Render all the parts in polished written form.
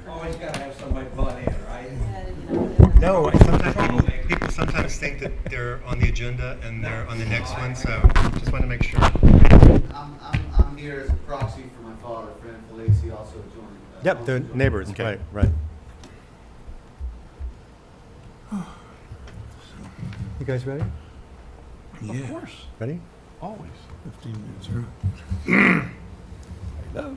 Always gotta have somebody butt in, right? No, people sometimes think that they're on the agenda and they're on the next one, so just want to make sure. I'm here as a proxy for my father, Fran Felici, also joined. Yep, they're neighbors, Okay. right. You guys ready? Of course, Ready? always. 15 minutes, huh?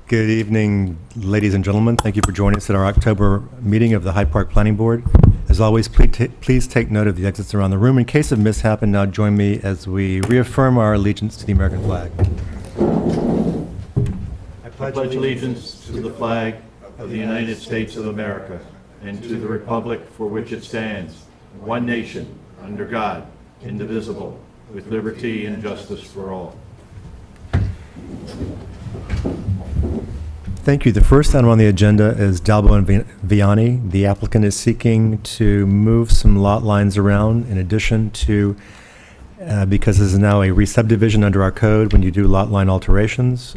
Good evening, ladies and gentlemen. Thank you for joining us at our October meeting of the Hyde Park Planning Board. As always, please take note of the exits around the room. In case of mishap, and now join me as we reaffirm our allegiance to the American flag. I pledge allegiance to the flag of the United States of America and to the republic for which it stands, one nation, under God, indivisible, with liberty and justice for all. Thank you. The first item on the agenda is Dalbo Viani. The applicant is seeking to move some lot lines around in addition to, because this is now a re-subdivision under our code, when you do lot line alterations,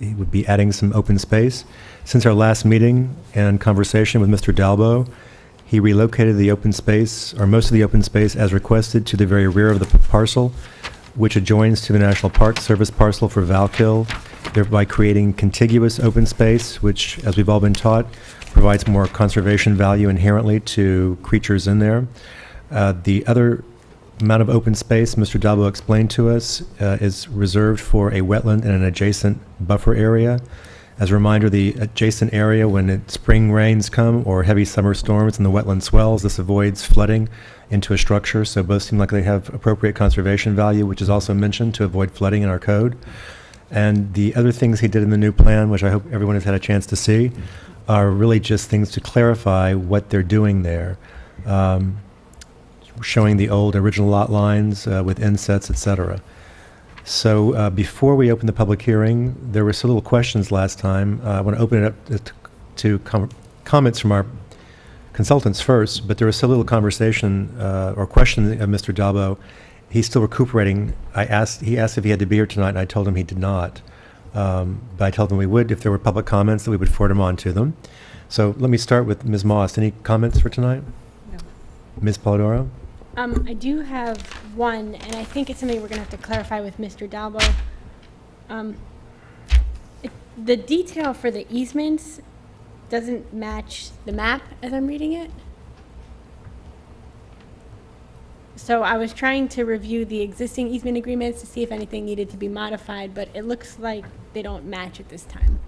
he would be adding some open space. Since our last meeting and conversation with Mr. Dalbo, he relocated the open space, or most of the open space as requested, to the very rear of the parcel, which adjoins to the National Park Service parcel for Valkill, thereby creating contiguous open space, which, as we've all been taught, provides more conservation value inherently to creatures in there. The other amount of open space Mr. Dalbo explained to us is reserved for a wetland and an adjacent buffer area. As a reminder, the adjacent area, when spring rains come or heavy summer storms and the wetland swells, this avoids flooding into a structure, so both seem like they have appropriate conservation value, which is also mentioned to avoid flooding in our code. And the other things he did in the new plan, which I hope everyone has had a chance to see, are really just things to clarify what they're doing there, showing the old original lot lines with insets, etc. So before we open the public hearing, there were some little questions last time. I want to open it up to comments from our consultants first, but there was some little conversation or question of Mr. Dalbo. He's still recuperating. He asked if he had to be here tonight, and I told him he did not. But I told him we would, if there were public comments, that we would forward them on to them. So let me start with Ms. Moss. Any comments for tonight? No. Ms. Polidoro? I do have one, and I think it's something we're going to have to clarify with Mr. Dalbo. The detail for the easements doesn't match the map as I'm reading it. So I was trying to review the existing easement agreements to see if anything needed to be modified, but it looks like they don't match at this time.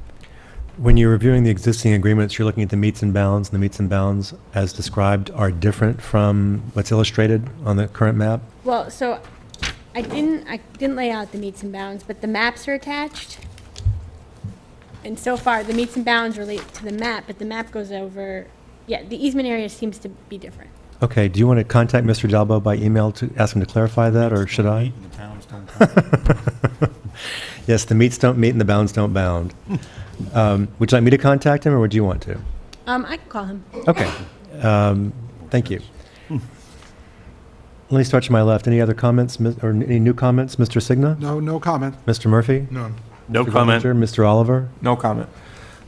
When you're reviewing the existing agreements, you're looking at the meets and bounds, and the meets and bounds, as described, are different from what's illustrated on the current map? Well, so I didn't lay out the meets and bounds, but the maps are attached. And so far, the meets and bounds relate to the map, but the map goes over, yeah, the easement area seems to be different. Okay, do you want to contact Mr. Dalbo by email to ask him to clarify that, or should I? The pounds don't Yes, the meets don't meet and the bounds don't bound. Would you like me to contact him, or would you want to? I can call him. Okay, thank you. Let me start to my left. Any other comments, or any new comments? Mr. Signa? No comment. Mr. Murphy? None. No Mr. comment. Gallagher? Mr. Oliver? No comment.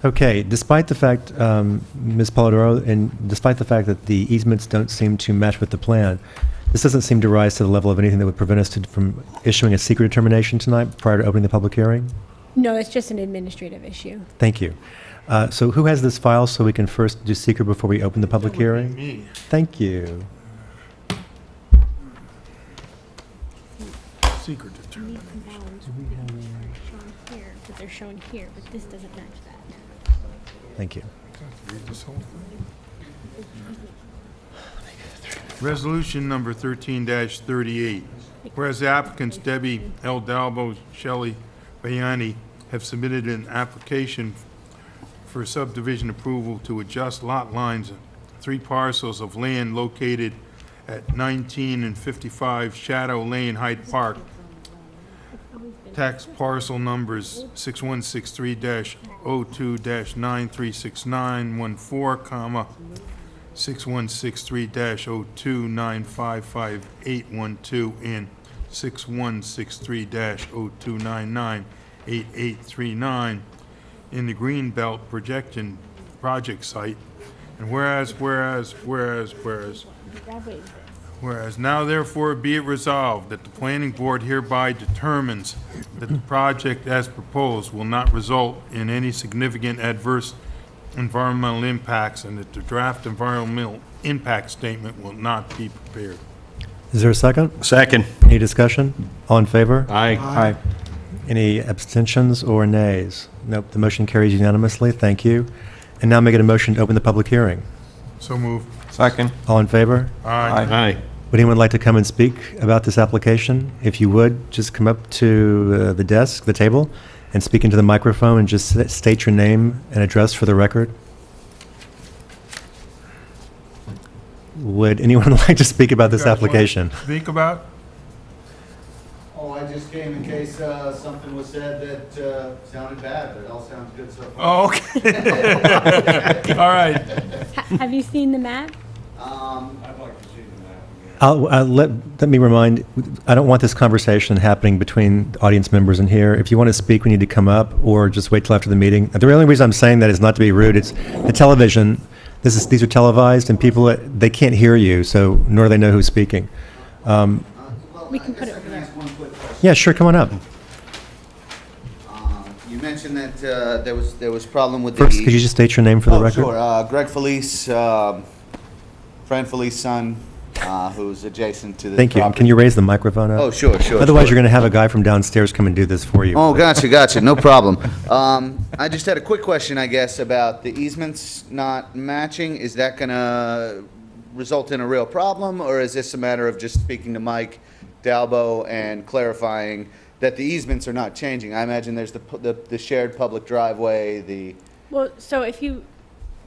Okay, despite the fact, Ms. Polidoro, and despite the fact that the easements don't seem to match with the plan, this doesn't seem to rise to the level of anything that would prevent us from issuing a secret determination tonight prior to opening the public hearing? No, it's just an administrative issue. Thank you. So who has this file so we can first do secret before we open the public hearing? Me. Thank you. Secret Meets determination. and bounds are shown here, but they're shown here, but this doesn't match that. Thank you. Read this whole thing. Resolution number 13-38. Whereas the applicants Debbie L. Dalbo, Shelley Viani have submitted an application for subdivision approval to adjust lot lines of 3 parcels of land located at 19 and 55 Shadow Lane, Hyde Park. Tax parcel numbers 6163-02-93691, comma, 6163-02-955-812, and 6163-0299-8839, in the Greenbelt Projection Project site. And whereas now therefore be it resolved that the planning board hereby determines that the project as proposed will not result in any significant adverse environmental impacts and that the draft environmental impact statement will not be prepared. Is there a second? Second. Any discussion? All in favor? Aye. Any abstentions or nays? Nope, the motion carries unanimously. Thank you. And now make it a motion to open the public hearing. So move. Second. All in favor? Aye. Aye. Would anyone like to come and speak about this application? If you would, just come up to the desk, the table, and speak into the microphone and just state your name and address for the record. Would anyone like to speak about this You guys wanna application? Speak about? Oh, I just came in case something was said that sounded bad, but it all sounds good so far. Oh, okay. All right. Have you seen the map? I'd like to see the map again. Let me remind, I don't want this conversation happening between audience members in here. If you want to speak, we need to come up or just wait till after the meeting. The only reason I'm saying that is not to be rude. It's the television. These are televised and people, they can't hear you, so nor do they know who's speaking. Well, We can I put guess it I can there. ask one quick question. Yeah, sure, come on up. You mentioned that there was problem with First, could you just state your name for the record? Sure. Greg Felice, Fran Felice's son, who's adjacent to the Thank you. And can you raise the microphone up? Oh, sure. Otherwise, sure. you're going to have a guy from downstairs come and do this for you. Oh, gotcha, no problem. I just had a quick question, I guess, about the easements not matching. Is that gonna result in a real problem, or is this a matter of just speaking to Mike Dalbo and clarifying that the easements are not changing? I imagine there's the shared public driveway, Well, so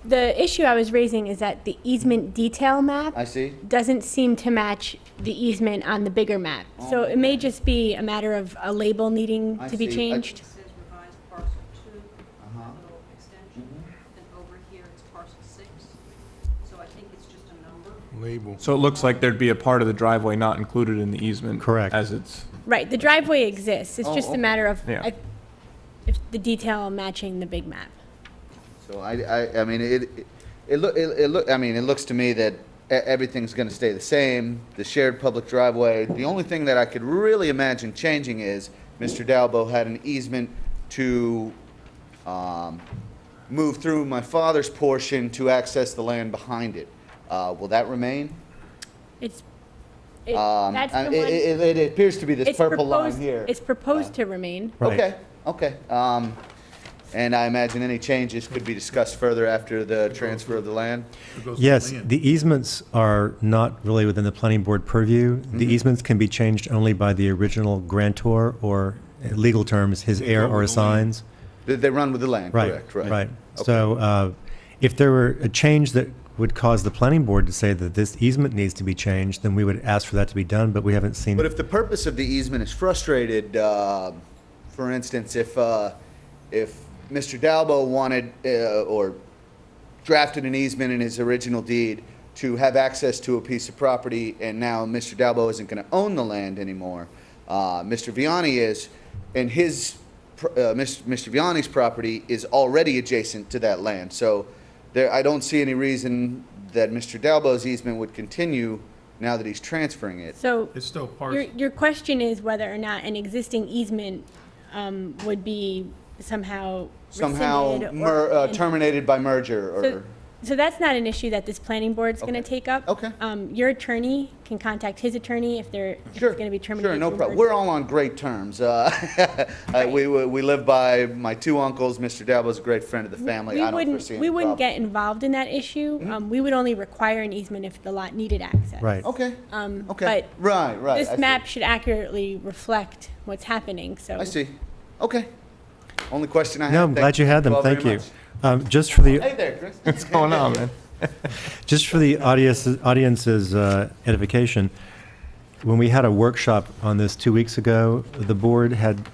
the issue I was raising is that the easement detail map I see. doesn't seem to match the easement on the bigger map. So it may just be a matter of a label needing I to be see. changed. It says revised parcel 2, Uh-huh. little extension, and over here it's parcel 6. So I think it's just a number. Label. So it looks like there'd be a part of the driveway not included in the easement. Correct. As it's, Right, the driveway exists. It's Oh, just a okay. matter of Yeah. if the detail matching the big map. So I mean, it looks to me that everything's gonna stay the same, the shared public driveway. The only thing that I could really imagine changing is Mr. Dalbo had an easement to, move through my father's portion to access the land behind it. Will that remain? It's, It that's the one. it appears to be this It's purple line proposed- here. It's proposed to remain. Right. Okay. And I imagine any changes could be discussed further after the transfer of the land? It goes to Yes, land. the easements are not really within the planning board purview. The easements can be changed only by the original grantor or, in legal terms, his They heir go or with the land. assigns. They run with the land, Right, correct? right. Okay. So if there were a change that would cause the planning board to say that this easement needs to be changed, then we would ask for that to be done, but we haven't seen. But if the purpose of the easement is frustrated, for instance, if Mr. Dalbo wanted or drafted an easement in his original deed to have access to a piece of property, and now Mr. Dalbo isn't going to own the land anymore, Mr. Viani is, and Mr. Viani's property is already adjacent to that land. So I don't see any reason that Mr. Dalbo's easement would continue now that he's transferring it. So It's still partial. your question is whether or not an existing easement would be somehow rescinded or- Terminated by merger So- or, So that's not an issue that this planning board's going to Okay. take up. Okay. Your attorney can contact his attorney if it's sure, going to be terminated. sure, no through problem. merger. We're all on great terms. We live by my two uncles. Mr. Dalbo's a great friend of the family. I don't foresee any We wouldn't problem. get involved in that issue. We would only require an easement if the lot needed access. Right. Okay, okay. But Right. I this see. map should accurately reflect what's happening, so. I see. Okay. Only question I have. No, I'm glad you had them. all very Thank you. much. Just for the, Hey there, Chris. what's going on, man? just for the audience's edification, when we had a workshop on this 2 weeks ago, the board had,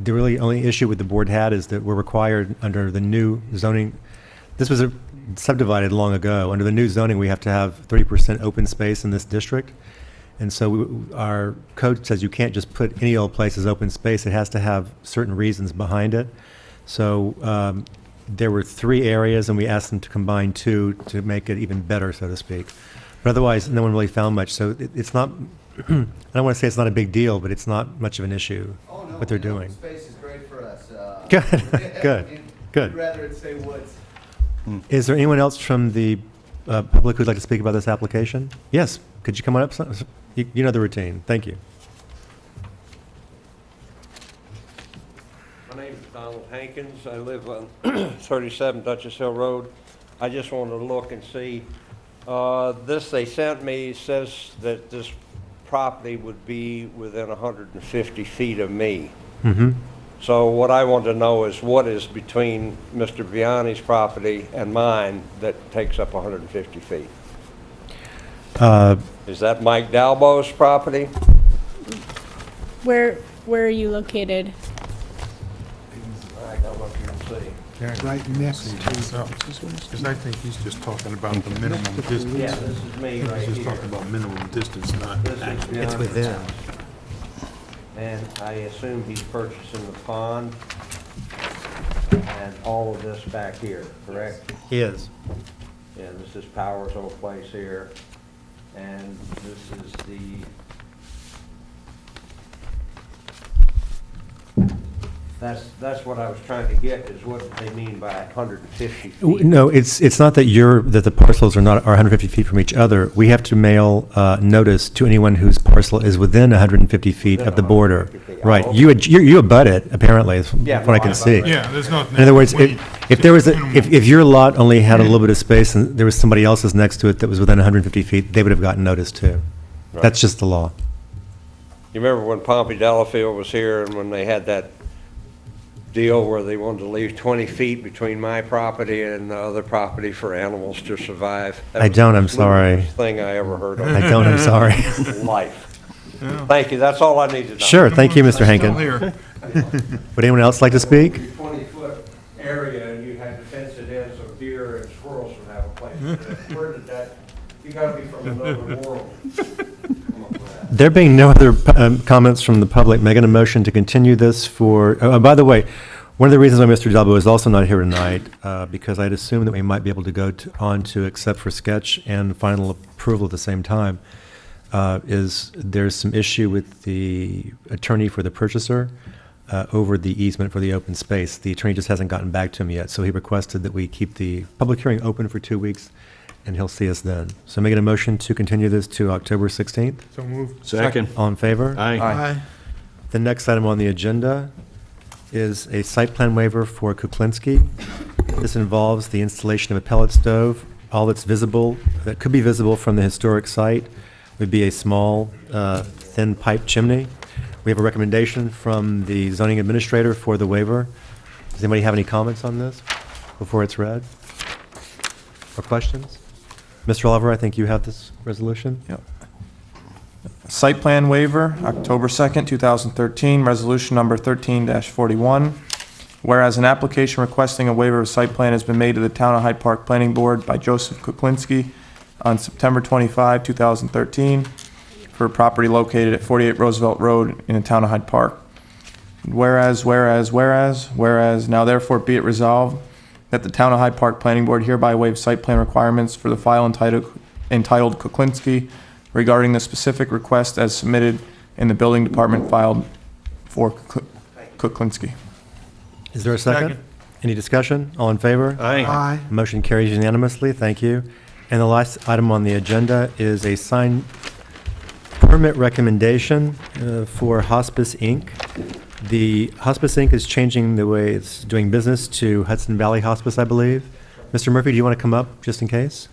the really only issue with the board had is that we're required under the new zoning, this was subdivided long ago, under the new zoning, we have to have 30% open space in this district. And so our code says you can't just put any old place as open space, it has to have certain reasons behind it. So there were 3 areas, and we asked them to combine 2 to make it even better, so to speak. But otherwise, no one really found much. So it's not, I don't want to say it's not a big deal, but it's not much of an issue, Oh, no, what they're the open doing. Space is great for us. Good, good, good. We'd rather it stay woods. Is there anyone else from the public who'd like to speak about this application? Yes, could you come on up? You know the routine. Thank you. My name is Donald Hankins. I live on 37 Dutchess Hill Road. I just wanted to look and see, this they sent me says that this property would be within 150 feet of me. Mm-hmm. So what I want to know is what is between Mr. Viani's property and mine that takes up 150 feet? Is that Mike Dalbo's property? Where are you located? I don't know if you can see. Right next to because I think he's just talking about the minimum distance. Yeah, this is me right He's just here. talking about minimum distance, not This is actual. Viani's within. house. And I assume he's purchasing the pond and all of this back here, correct? He is. Yeah, this is Powers' old place here, and this is that's what I was trying to get, is what they mean by 150 feet. No, it's not that that the parcels are 150 feet from each other. We have to mail notice to anyone whose parcel is within 150 feet of the border. 150 feet. Right. Oh, You abut it, apparently, is Yeah, what I no, can I see. abut it. Yeah, there's nothing. In other words, if there was if your lot only had a little bit of space and there was somebody else's next to it that was within 150 feet, they would have gotten notice too. Right. That's just the law. You remember when Pompey Delafield was here and when they had that deal where they wanted to leave 20 feet between my property and the other property for animals to survive? That I was don't, the I'm sorry. stupidest thing I ever heard I of don't, I'm sorry. in life. Thank you, that's all I need to know. Sure, thank you, Mr. Still Hankin. here. Would anyone else like to speak? 20-foot area and you had to fence it in so deer and squirrels would have a place to live. Where did that, you gotta be from another world. Come up with that. There being no other comments from the public, making a motion to continue this for, by the way, one of the reasons why Mr. Dalbo is also not here tonight, because I'd assumed that we might be able to go on to accept for sketch and final approval at the same time, is there's some issue with the attorney for the purchaser over the easement for the open space. The attorney just hasn't gotten back to him yet, so he requested that we keep the public hearing open for 2 weeks, and he'll see us then. So making a motion to continue this to October 16th. So moved. Second. All in favor? Aye. The next item on the agenda is a site plan waiver for Kuklinski. This involves the installation of a pellet stove. All that's visible, that could be visible from the historic site, would be a small, thin pipe chimney. We have a recommendation from the zoning administrator for the waiver. Does anybody have any comments on this before it's read? Or questions? Mr. Oliver, I think you have this resolution? Yep. Site plan waiver, October 2nd, 2013, resolution number 13-41. Whereas an application requesting a waiver of site plan has been made to the Town of Hyde Park Planning Board by Joseph Kuklinski on September 25, 2013, for a property located at 48 Roosevelt Road in the Town of Hyde Park. Whereas, now therefore be it resolved that the Town of Hyde Park Planning Board hereby waives site plan requirements for the file entitled Kuklinski regarding the specific request as submitted in the building department filed for Kuklinski. Is there a second? Second. Any discussion? All in favor? Aye. Motion carries unanimously. Thank you. And the last item on the agenda is a sign permit recommendation for Hospice, Inc. The Hospice, Inc. is changing the way it's doing business to Hudson Valley Hospice, I believe. Mr. Murphy, do you want to come up just in case?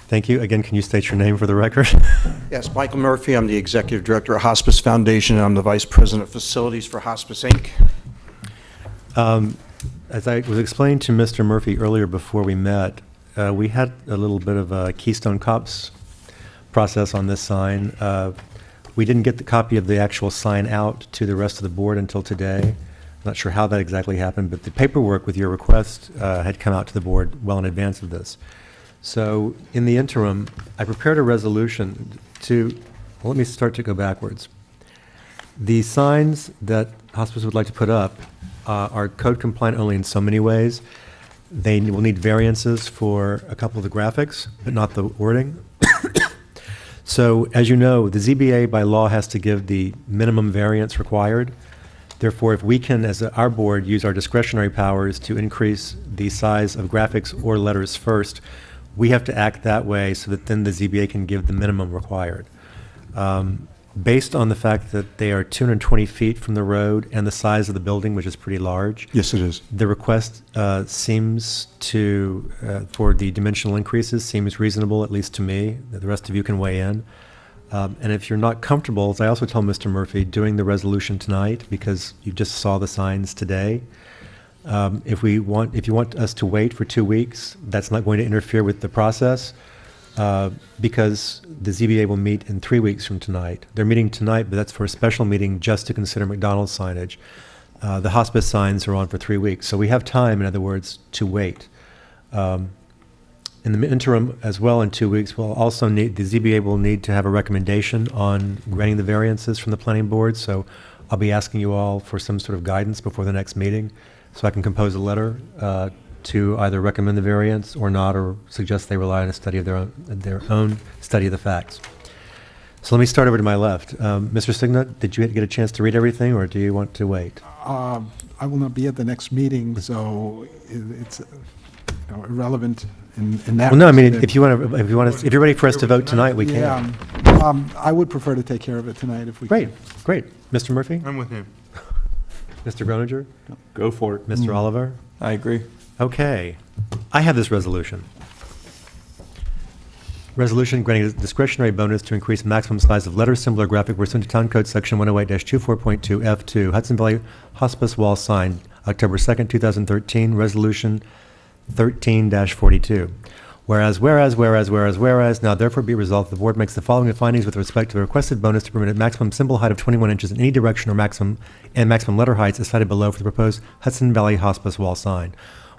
Thank you. Again, can you state your name for the record? Yes, Michael Murphy. I'm the Executive Director of Hospice Foundation, and I'm the Vice President of Facilities for Hospice, Inc. As I was explaining to Mr. Murphy earlier before we met, we had a little bit of a Keystone Cops process on this sign. We didn't get the copy of the actual sign out to the rest of the board until today. I'm not sure how that exactly happened, but the paperwork with your request had come out to the board well in advance of this. So in the interim, I prepared a resolution to, well, let me start to go backwards. The signs that Hospice would like to put up are code compliant only in so many ways. They will need variances for a couple of the graphics, but not the wording. So, as you know, the ZBA by law has to give the minimum variance required. Therefore, if we can, as our board, use our discretionary powers to increase the size of graphics or letters first, we have to act that way so that then the ZBA can give the minimum required. Based on the fact that they are 220 feet from the road and the size of the building, which is pretty large, Yes, it is. the request seems to, for the dimensional increases, seems reasonable, at least to me. The rest of you can weigh in. And if you're not comfortable, as I also told Mr. Murphy, doing the resolution tonight, because you just saw the signs today, if you want us to wait for 2 weeks, that's not going to interfere with the process, because the ZBA will meet in 3 weeks from tonight. They're meeting tonight, but that's for a special meeting just to consider McDonald's signage. The hospice signs are on for 3 weeks, so we have time, in other words, to wait. In the interim, as well, in 2 weeks, we'll also need, the ZBA will need to have a recommendation on granting the variances from the planning board, so I'll be asking you all for some sort of guidance before the next meeting, so I can compose a letter to either recommend the variance or not, or suggest they rely on a study of their own study of the facts. So let me start over to my left. Mr. Signa, did you get a chance to read everything, or do you want to wait? I will not be at the next meeting, so it's irrelevant in that. Well, no, I mean, respect. if you're ready for us to vote tonight, we can. Yeah, I would prefer to take care of it tonight if we Great, can. great. Mr. Murphy? I'm with him. Mr. Groninger? Go for it. Mr. Oliver? I agree. Okay. I have this resolution. Resolution granting a discretionary bonus to increase maximum size of letter, symbol, or graphic pursuant to Town Code Section 108-24.2 F2, Hudson Valley Hospice Wall Sign, October 2nd, 2013, Resolution 13-42. Whereas, now therefore be resolved, the board makes the following findings with respect to the requested bonus to permit a maximum symbol height of 21 inches in any direction or maximum letter heights as cited below for the proposed Hudson Valley Hospice Wall sign.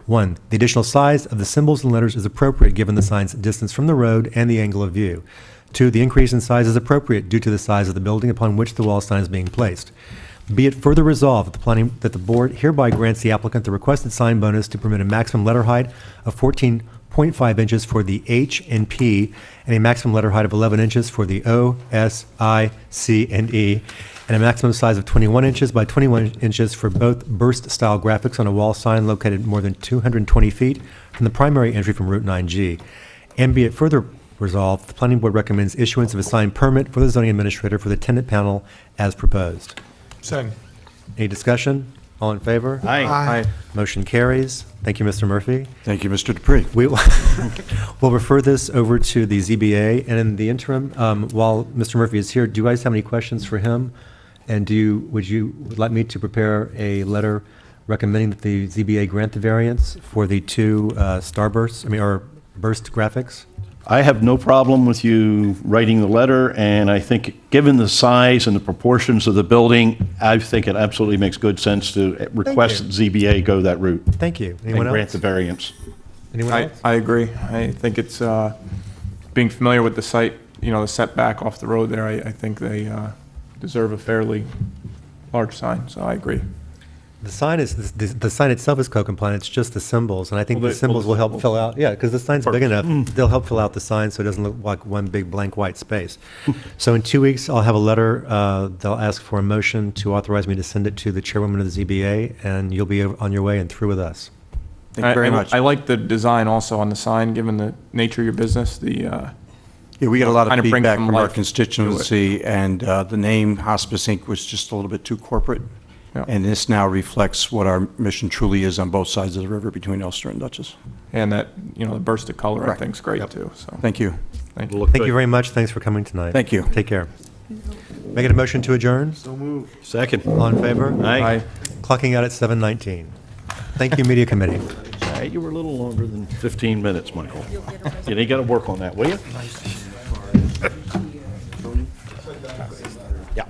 1. The additional size of the symbols and letters is appropriate given the sign's distance from the road and the angle of view. 2. The increase in size is appropriate due to the size of the building upon which the wall sign is being placed. Be it further resolved that the board hereby grants the applicant the requested sign bonus to permit a maximum letter height of 14.5 inches for the H and P and a maximum letter height of 11 inches for the O, S, I, C, and E, and a maximum size of 21 inches by 21 inches for both burst-style graphics on a wall sign located more than 220 feet from the primary entry from Route 9G. And be it further resolved, the planning board recommends issuance of a sign permit for the zoning administrator for the tenant panel as proposed. Second. Any discussion? All in favor? Aye. Motion carries. Thank you, Mr. Murphy. Thank you, Mr. Dupree. We'll refer this over to the ZBA, and in the interim, while Mr. Murphy is here, do you guys have any questions for him? And would you like me to prepare a letter recommending that the ZBA grant the variance for the two burst graphics? I have no problem with you writing the letter, and I think, given the size and the proportions of the building, I think it absolutely makes good sense to request that ZBA go that route Thank you. and Anyone grant else? the variance. Anyone I, else? I agree. I think it's, being familiar with the site, the setback off the road there, I think they deserve a fairly large sign, so I agree. The sign is, the sign itself is code compliant, it's just the symbols, and I think Well, the symbols will help fill out, yeah, because the sign's big enough, they'll help fill out the sign so it doesn't look like one big blank white space. So in 2 weeks, I'll have a letter, they'll ask for a motion to authorize me to send it to the chairwoman of the ZBA, and you'll be on your way and through with us. Thank you very much. I like the design also on the sign, given the nature of your business, Yeah, we get a lot of kind of brings feedback some from our life to it. constituency, and the name Hospice Inc. was just a little bit too corporate. Yeah. And this now reflects what our mission truly is on both sides of the river between Ulster and Dutchess. And that, the burst of color, I Correct. think, is great, Yep. too, so, Thank you. thank you. Look Thank good. you very much, thanks for coming tonight. Thank you. Take care. Make it a motion to adjourn? Second. All in favor? Aye. Clocking out at 7:19. Thank you, Media Committee. All right, you were a little longer than 15 minutes, Michael. You got to work on that, will you? Yeah.